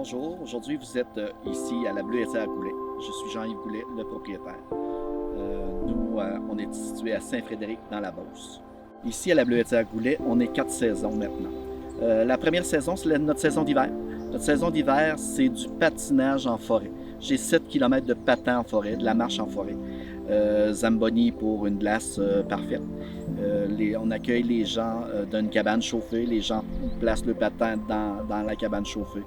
Bonjour, aujourd'hui vous êtes ici à la Bleuetière Goulet. Je suis Jean-Yves Goulet, le propriétaire. On est situé à Saint-Frédéric dans la Beauce. Ici à la Bleuetière Goulet, on est 4 saisons maintenant. La première saison, c'est notre saison d'hiver. Notre saison d'hiver, c'est du patinage en forêt. J'ai 7 km de patin en forêt, de la marche en forêt. Zamboni pour une glace parfaite. On accueille les gens d'une cabane chauffée. Les gens placent le patin dans la cabane chauffée.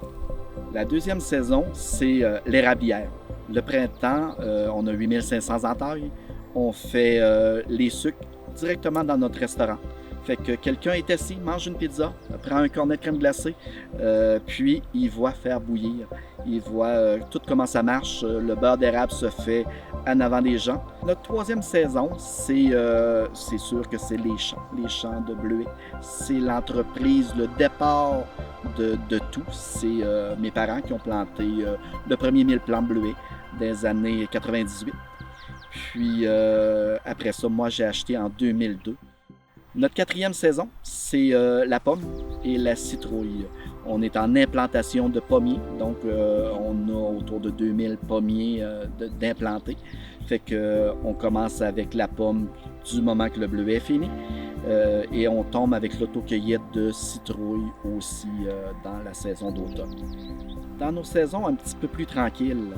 La deuxième saison, c'est l'érablière. Le printemps, on a 8500 entailles. On fait les sucres directement dans notre restaurant. Fait que quelqu'un est assis, mange une pizza, prend un cornet de crème glacée, puis il voit faire bouillir. Il voit tout comment ça marche. Le beurre d'érable se fait en avant des gens. Notre troisième saison, c'est sûr que c'est les champs de bleuets. C'est l'entreprise, le départ de tout. C'est mes parents qui ont planté le premier 1000 plants de bleuets dans les années 98. Puis après ça, moi j'ai acheté en 2002. Notre quatrième saison, c'est la pomme et la citrouille. On est en implantation de pommiers, donc on a autour de 2000 pommiers d'implantés. Fait qu'on commence avec la pomme du moment que le bleuet est fini et on tombe avec l'autocueillette de citrouille aussi dans la saison d'automne. Dans nos saisons un petit peu plus tranquilles,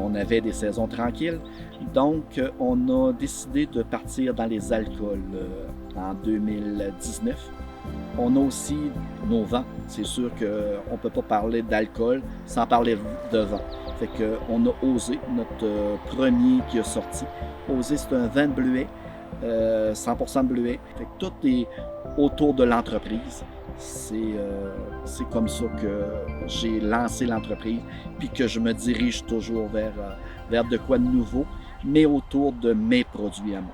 on avait des saisons tranquilles, donc on a décidé de partir dans les alcools en 2019. On a aussi nos vins. C'est sûr qu'on ne peut pas parler d'alcool sans parler de vin. Fait qu'on a Osé, notre premier qui a sorti. Osé, c'est un vin de bleuet, 100% de bleuet. Fait que tout est autour de l'entreprise. C'est comme ça que j'ai lancé l'entreprise, puis que je me dirige toujours vers de quoi de nouveau, mais autour de mes produits à moi.